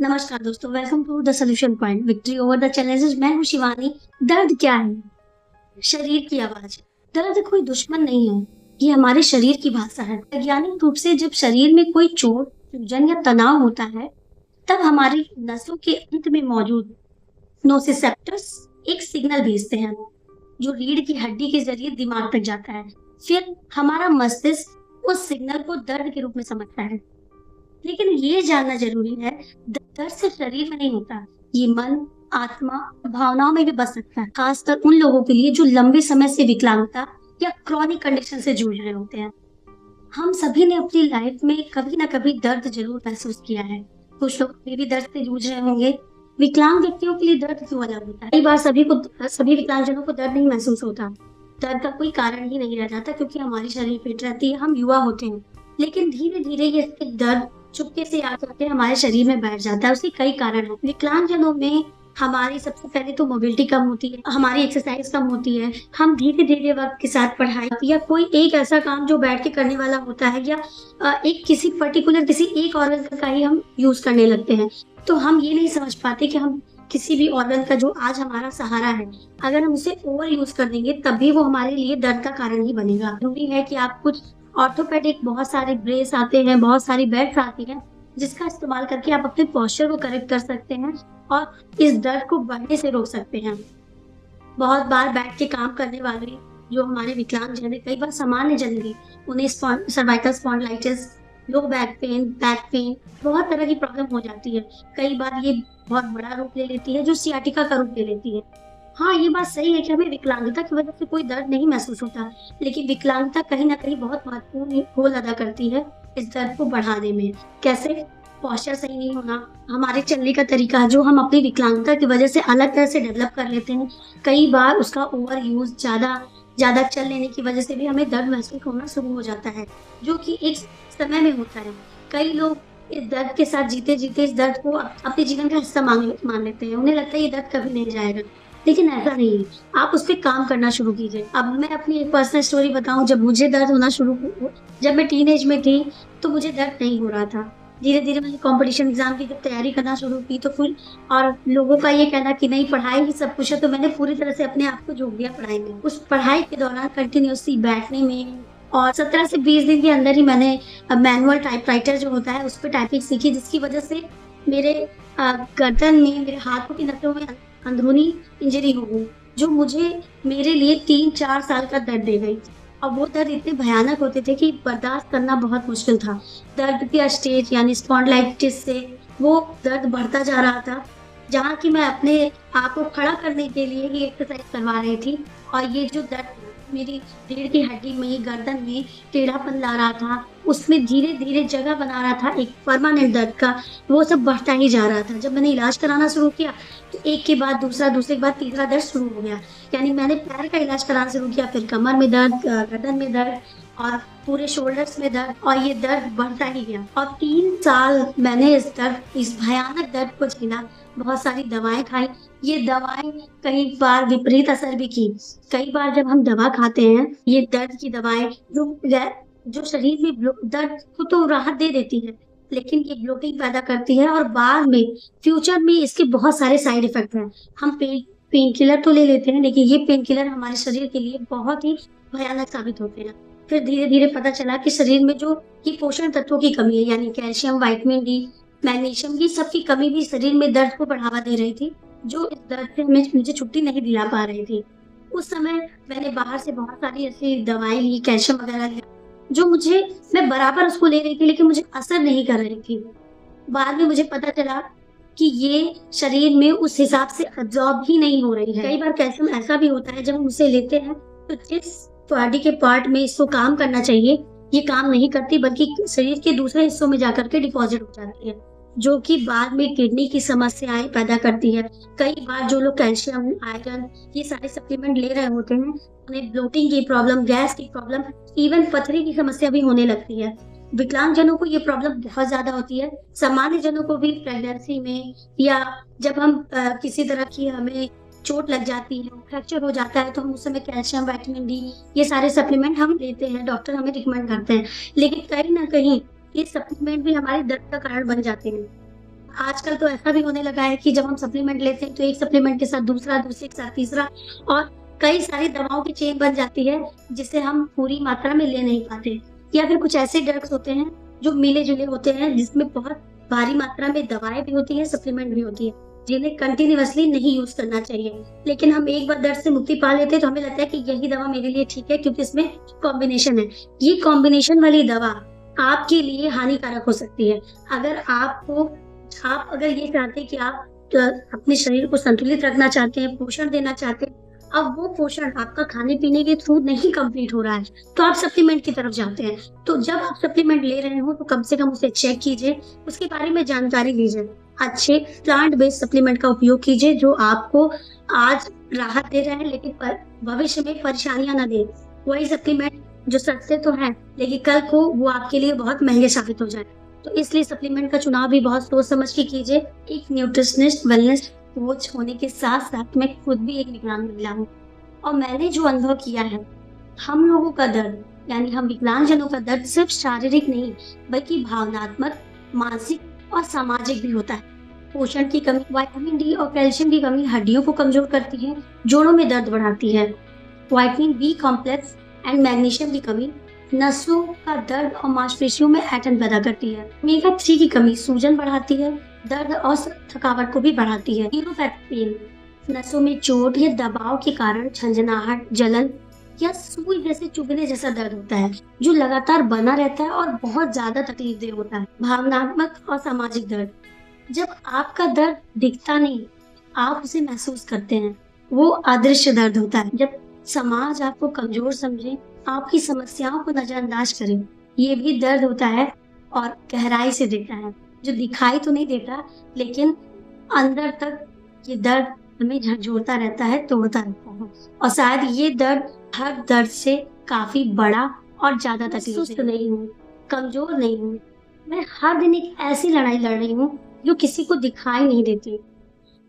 नमस्कार दोस्तों, welcome to the solution point victory over the challenges. मैं हूं शिवानी। दर्द क्या है? शरीर की आवाज। दर्द कोई दुश्मन नहीं है, ये हमारे शरीर की भाषा है। वैज्ञानिक रूप से जब शरीर में कोई चोट, सूजन या तनाव होता है, तब हमारी नसों के अंत में मौजूद नोसिसेप्टर्स एक सिग्नल भेजते हैं, जो रीढ़ की हड्डी के जरिए दिमाग तक जाता है। फिर हमारा मस्तिष्क उस सिग्नल को दर्द के रूप में समझता है। लेकिन ये जानना जरूरी है, दर्द सिर्फ शरीर में नहीं होता, ये मन, आत्मा, भावनाओं में भी बस सकता है। खासकर उन लोगों के लिए जो लंबे समय से विकलांगता या क्रॉनिक कंडीशन से जूझ रहे होते हैं। हम सभी ने अपनी लाइफ में कभी ना कभी दर्द जरूर महसूस किया है। कुछ लोग अभी भी दर्द से जूझ रहे होंगे। विकलांग व्यक्तियों के लिए दर्द क्यों अलग होता है? कई बार सभी विकलांगजनों को दर्द नहीं महसूस होता। दर्द का कोई कारण ही नहीं रह जाता, क्योंकि हमारी शरीर फिट रहती है, हम युवा होते हैं। लेकिन धीरे धीरे ये दर्द चुपके से आकर हमारे शरीर में बैठ जाता है। उसके कई कारण हैं। विकलांगजनों में हमारी सबसे पहले तो मोबिलिटी कम होती है, हमारी एक्सरसाइज कम होती है। हम धीरे धीरे वक्त के साथ पढ़ाई या कोई एक ऐसा काम जो बैठ के करने वाला होता है, या एक किसी एक ऑर्गन का ही हम यूज करने लगते हैं, तो हम ये नहीं समझ पाते कि हम किसी भी ऑर्गन का जो आज हमारा सहारा है, अगर हम उसे ओवर यूज कर देंगे तभी वो हमारे लिए दर्द का कारण ही बनेगा। जरूरी है कि आप कुछ ऑर्थोपेडिक, बहुत सारे ब्रेस आते हैं, बहुत सारी बेल्ट आती हैं, जिसका इस्तेमाल करके आप अपने पोस्चर को करेक्ट कर सकते हैं और इस दर्द को बढ़ने से रोक सकते हैं। बहुत बार बैठ के काम करने वाले जो हमारे विकलांग जन है, कई बार सामान्य जनरली उन्हें cervical spondylitis, low back pain, बहुत तरह की प्रॉब्लम हो जाती है। कई बार ये बहुत बड़ा रूप ले लेती है, जो सियाटिका का रूप ले लेती है। हाँ, ये बात सही है कि हमें विकलांगता की वजह से कोई दर्द नहीं महसूस होता, लेकिन विकलांगता कहीं ना कहीं बहुत महत्वपूर्ण रोल अदा करती है इस दर्द को बढ़ाने में। कैसे? पोस्चर सही नहीं होना, हमारे चलने का तरीका जो हम अपनी विकलांगता की वजह से अलग तरह से डेवलप कर लेते हैं, कई बार उसका ओवर यूज, ज्यादा चल लेने की वजह से भी हमें दर्द महसूस होना शुरू हो जाता है, जो कि एक समय में होता है। कई लोग इस दर्द के साथ जीते जीते इस दर्द को अपने जीवन का हिस्सा मान लेते हैं। उन्हें लगता है ये दर्द कभी नहीं जाएगा, लेकिन ऐसा नहीं है। आप उस पर काम करना शुरू कीजिए। अब मैं अपनी एक पर्सनल स्टोरी बताऊं, जब मुझे दर्द होना जब मैं टीनेज में थी, तो मुझे दर्द नहीं हो रहा था। धीरे धीरे मैंने कंपटीशन एग्जाम की जब तैयारी करना शुरू की, तो फिर और लोगों का ये कहना कि नहीं, पढ़ाई ही सब कुछ है, तो मैंने पूरी तरह से अपने आप को झोंक दिया पढ़ाई में। उस पढ़ाई के दौरान कंटिन्यूसली बैठने में, और 17 से 20 दिन के अंदर ही मैंने मैनुअल टाइपराइटर जो होता है उस पर टाइपिंग सीखी, जिसकी वजह से मेरे गर्दन में, मेरे हाथों की नसों में अंदरूनी इंजरी हो गई, जो मेरे लिए 3-4 साल का दर्द दे गई। और वो दर्द इतने भयानक होते थे कि बर्दाश्त करना बहुत मुश्किल था। दर्द के स्टेज यानी स्पॉन्डिलाइटिस से वो दर्द बढ़ता जा रहा था, जहाँ की मैं अपने आप को खड़ा करने के लिए ही एक्सरसाइज करवा रही थी, और ये जो दर्द मेरी रीढ़ की हड्डी में, गर्दन में टेढ़ापन ला रहा था, उसमें धीरे धीरे जगह बना रहा था एक परमानेंट दर्द का, वो सब बढ़ता ही जा रहा था। जब मैंने इलाज कराना शुरू किया, तो एक के बाद दूसरा, दूसरे के बाद तीसरा दर्द शुरू हो गया। यानी मैंने पैर का इलाज कराना शुरू किया, फिर कमर में दर्द, गर्दन में दर्द और पूरे शोल्डर्स में दर्द, और ये दर्द बढ़ता ही गया। और 3 साल मैंने इस भयानक दर्द को झेला। बहुत सारी दवाएं खाई। ये दवाएं कई बार विपरीत असर भी की। कई बार जब हम दवा खाते हैं, ये दर्द की दवाएं जो शरीर में दर्द को तो राहत दे देती है, लेकिन ये ब्लोटिंग पैदा करती है, और बाद में फ्यूचर में इसके बहुत सारे साइड इफेक्ट हैं। हम पेन किलर तो ले लेते हैं, लेकिन ये पेन किलर हमारे शरीर के लिए बहुत ही भयानक साबित होते हैं। फिर धीरे धीरे पता चला कि शरीर में जो ये पोषण तत्वों की कमी है, यानी कैल्शियम, विटामिन डी, मैग्नीशियम, ये सबकी कमी भी शरीर में दर्द को बढ़ावा दे रही थी, जो इस दर्द से मुझे छुट्टी नहीं दिला पा रही थी। उस समय मैंने बाहर से बहुत सारी ऐसी दवाएं ली, कैल्शियम वगैरह लिया, जो मैं बराबर उसको ले रही थी, लेकिन मुझे असर नहीं कर रही थी। बाद में मुझे पता चला कि ये शरीर में उस हिसाब से अब्जॉर्ब ही नहीं हो रही है। कई बार कैल्शियम ऐसा भी होता है, जब हम उसे लेते हैं तो जिस बॉडी के पार्ट में इसको काम करना चाहिए, ये काम नहीं करती, बल्कि शरीर के दूसरे हिस्सों में जाकर के डिपॉजिट हो जाती है, जो कि बाद में किडनी की समस्याएं पैदा करती है। कई बार जो लोग कैल्शियम, आयरन, ये सारे सप्लीमेंट ले रहे होते हैं, उन्हें ब्लोटिंग की प्रॉब्लम, गैस की प्रॉब्लम, इवन पथरी की समस्या भी होने लगती है। विकलांग जनों को ये प्रॉब्लम बहुत ज्यादा होती है। सामान्य जनों को भी प्रेगनेंसी में, या जब हम किसी तरह की हमें चोट लग जाती है, फ्रैक्चर हो जाता है, तो हम उस समय कैल्शियम, विटामिन डी, ये सारे सप्लीमेंट हम लेते हैं, डॉक्टर हमें रिकमेंड करते हैं। लेकिन कहीं ना कहीं ये सप्लीमेंट भी हमारे दर्द का कारण बन जाते हैं। आजकल तो ऐसा भी होने लगा है कि जब हम सप्लीमेंट लेते हैं तो एक सप्लीमेंट के साथ दूसरा, दूसरे के साथ तीसरा, और कई सारी दवाओं की चेन बन जाती है जिसे हम पूरी मात्रा में ले नहीं पाते। या फिर कुछ ऐसे ड्रग्स होते हैं जो मिले-जुले होते हैं, जिसमें बहुत भारी मात्रा में दवाएँ भी होती हैं, सप्लीमेंट भी होती है, जिन्हें कंटीन्यूअसली नहीं यूज़ करना चाहिए। लेकिन हम एक बार दर्द से मुक्ति पा लेते हैं तो हमें लगता है कि यही दवा मेरे लिए ठीक है, क्योंकि इसमें कॉम्बिनेशन है। ये कॉम्बिनेशन वाली दवा आपके लिए हानिकारक हो सकती है। आप अगर ये चाहते हैं कि आप अपने शरीर को संतुलित रखना चाहते हैं, पोषण देना चाहते हैं, अब वो पोषण आपका खाने-पीने के थ्रू नहीं कंप्लीट हो रहा है, तो आप सप्लीमेंट की तरफ जाते हैं। तो जब आप सप्लीमेंट ले रहे हो तो कम से कम उसे चेक कीजिए, उसके बारे में जानकारी लीजिए। अच्छे प्लांट बेस्ड सप्लीमेंट का उपयोग कीजिए जो आपको आज राहत दे रहे हैं, लेकिन भविष्य में परेशानियाँ ना दें। वही सप्लीमेंट जो सस्ते तो हैं, लेकिन कल को वो आपके लिए बहुत महँगे साबित हो जाएँ। तो इसलिए सप्लीमेंट का चुनाव भी बहुत सोच समझ के कीजिए। एक न्यूट्रिशनिस्ट, वेलनेस कोच होने के साथ-साथ मैं खुद भी एक विकलांग महिला हूँ, और मैंने जो अनुभव किया है, हम लोगों का दर्द, यानी हम विकलांगजनों का दर्द सिर्फ शारीरिक नहीं, बल्कि भावनात्मक, मानसिक और सामाजिक भी होता है। पोषण की कमी, विटामिन डी और कैल्शियम की कमी हड्डियों को कमजोर करती है, जोड़ों में दर्द बढ़ाती है। Vitamin B complex and magnesium की कमी नसों का दर्द और मांसपेशियों में ऐंठन पैदा करती है। ओमेगा 3 की कमी सूजन बढ़ाती है, दर्द और थकावट को भी बढ़ाती है। न्यूरोपैथिक पेन, नसों में चोट या दबाव के कारण झंझनाहट, जलन या सुई जैसे चुभने जैसा दर्द होता है, जो लगातार बना रहता है और बहुत ज्यादा तकलीफदेह होता है। भावनात्मक और सामाजिक दर्द, जब आपका दर्द दिखता नहीं, आप उसे महसूस करते हैं, वो अदृश्य दर्द होता है। जब समाज आपको कमजोर समझे, आपकी समस्याओं को नजरअंदाज करे, ये भी दर्द होता है और गहराई से देता है, जो दिखाई तो नहीं देता, लेकिन अंदर तक ये दर्द हमें झंझोड़ता रहता है, तोड़ता रहता है। और शायद ये दर्द हर दर्द से काफी बड़ा और ज्यादा तकलीफ। सुस्त नहीं हूँ, कमजोर नहीं हूँ, मैं हर दिन एक ऐसी लड़ाई लड़ रही हूँ जो किसी को दिखाई नहीं देती।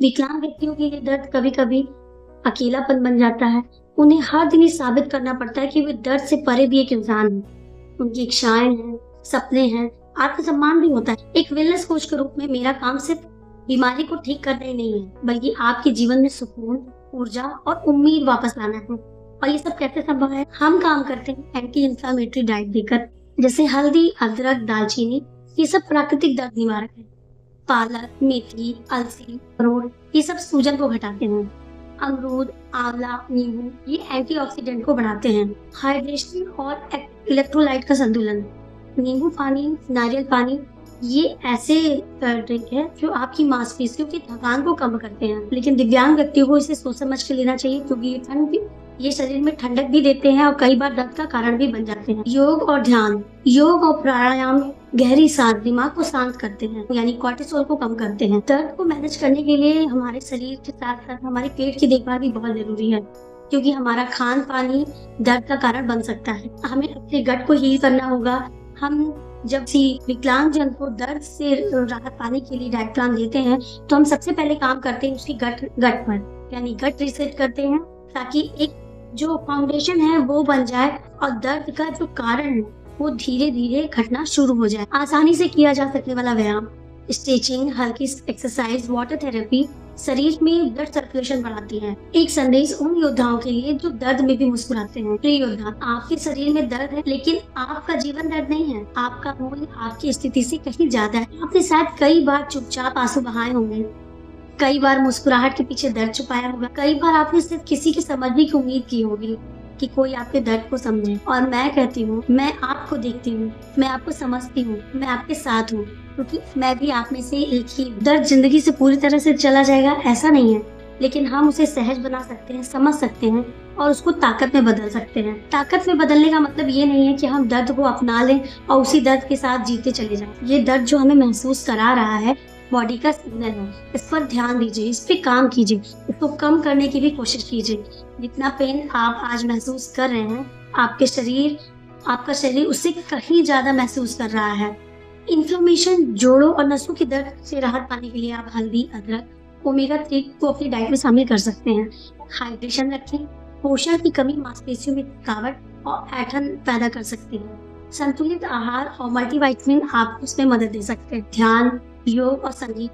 विकलांग व्यक्तियों के लिए दर्द कभी कभी अकेलापन बन जाता है। उन्हें हर दिन ये साबित करना पड़ता है कि वे दर्द से परे भी एक इंसान हैं। उनकी इच्छाएं हैं, सपने हैं, आत्मसम्मान भी होता है। एक वेलनेस कोच के रूप में मेरा काम सिर्फ बीमारी को ठीक करना ही नहीं है, बल्कि आपके जीवन में सुकून, ऊर्जा और उम्मीद वापस लाना है। और ये सब कैसे संभव है? हम काम करते हैं एंटी इंफ्लेमेटरी डाइट देकर, जैसे हल्दी, अदरक, दालचीनी, ये सब प्राकृतिक दर्द निवारक है। पालक, मेथी, अलसी, अखरोट, ये सब सूजन को घटाते हैं। अमरूद, आंवला, नींबू, ये एंटीऑक्सीडेंट को बढ़ाते हैं। हाइड्रेशन और इलेक्ट्रोलाइट का संतुलन, नींबू पानी, नारियल पानी, ये ऐसे ड्रिंक है जो आपकी मांसपेशियों की थकान को कम करते हैं। लेकिन दिव्यांग व्यक्तियों को इसे सोच समझ के लेना चाहिए, क्योंकि ये शरीर में ठंडक भी देते हैं और कई बार दर्द का कारण भी बन जाते हैं। योग और ध्यान, योग और प्राणायाम गहरी सांस दिमाग को शांत करते हैं, यानी कॉर्टिसोल को कम करते हैं। दर्द को मैनेज करने के लिए हमारे शरीर के साथ साथ हमारे पेट की देखभाल भी बहुत जरूरी है, क्योंकि हमारा खान पान ही दर्द का कारण बन सकता है। हमें अपने गट को हील करना होगा। हम जब विकलांगजन को दर्द से राहत पाने के लिए डाइट प्लान देते हैं, तो हम सबसे पहले काम करते हैं उसकी गट पर, यानी गट रिसेट करते हैं, ताकि एक जो फाउंडेशन है वो बन जाए और दर्द का जो कारण है वो धीरे धीरे घटना शुरू हो जाए। आसानी से किया जा सकने वाला व्यायाम, स्ट्रेचिंग, हल्की एक्सरसाइज, वाटर थेरेपी शरीर में ब्लड सर्कुलेशन बढ़ाती है। एक संदेश उन योद्धाओं के लिए जो दर्द में भी मुस्कुराते हैं। प्रिय योद्धा, आपके शरीर में दर्द है, लेकिन आपका जीवन दर्द नहीं है। आपका मूल्य आपकी स्थिति से कहीं ज्यादा है। आपने शायद कई बार चुपचाप आंसू बहाए होंगे, कई बार मुस्कुराहट के पीछे दर्द छुपाया होगा, कई बार आपने सिर्फ किसी के समझने की उम्मीद की होगी कि कोई आपके दर्द को समझे। और मैं कहती हूँ, मैं आपको देखती हूँ, मैं आपको समझती हूँ, मैं आपके साथ हूँ, क्योंकि मैं भी आप में से एक ही। दर्द जिंदगी से पूरी तरह से चला जाएगा ऐसा नहीं है, लेकिन हम उसे सहज बना सकते हैं, समझ सकते हैं और उसको ताकत में बदल सकते हैं। ताकत में बदलने का मतलब ये नहीं है कि हम दर्द को अपना लें और उसी दर्द के साथ जीते चले जाएं। ये दर्द जो हमें महसूस करा रहा है बॉडी का सिग्नल है, इस पर ध्यान दीजिए, इस पे काम कीजिए, इसको कम करने की भी कोशिश कीजिए। जितना पेन आप आज महसूस कर रहे हैं, आपका शरीर उससे कहीं ज्यादा महसूस कर रहा है। इन्फ्लेमेशन, जोड़ों और नसों की दर्द से राहत पाने के लिए आप हल्दी, अदरक, ओमेगा 3 को अपनी डाइट में शामिल कर सकते हैं। हाइड्रेशन रखें। पोषण की कमी मांसपेशियों में थकावट और ऐंठन पैदा कर सकती है। संतुलित आहार और मल्टीविटामिन आपको उसमें मदद दे सकते हैं। ध्यान, योग और संगीत,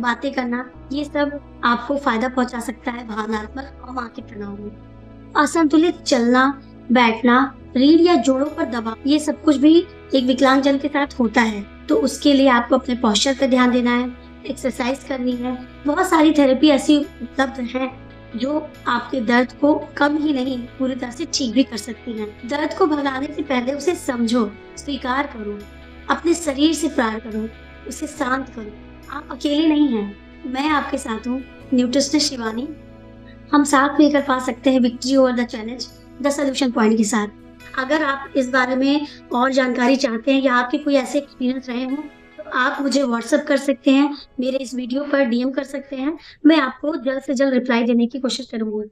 बातें करना, ये सब आपको फायदा पहुंचा सकता है भावनात्मक और मानसिक तनाव में। असंतुलित चलना, बैठना, रीढ़ या जोड़ों पर दबाव, ये सब कुछ भी एक विकलांगजन के साथ होता है। तो उसके लिए आपको अपने पोस्चर पर ध्यान देना है, एक्सरसाइज करनी है। बहुत सारी थेरेपी ऐसी उपलब्ध हैं जो आपके दर्द को कम ही नहीं पूरी तरह से ठीक भी कर सकती हैं। दर्द को भगाने से पहले उसे समझो, स्वीकार करो, अपने शरीर से प्यार करो, उसे शांत करो। आप अकेले नहीं हैं, मैं आपके साथ हूँ। न्यूट्रिशनिस्ट शिवानी। हम साथ मिलकर पा सकते हैं victory over the challenge the solution point के साथ। अगर आप इस बारे में और जानकारी चाहते हैं या आपके कोई ऐसे एक्सपीरियंस रहे हों, तो आप मुझे व्हाट्सएप कर सकते हैं, मेरे इस वीडियो पर डीएम कर सकते हैं। मैं आपको जल्द से जल्द रिप्लाई देने की कोशिश करूँगी।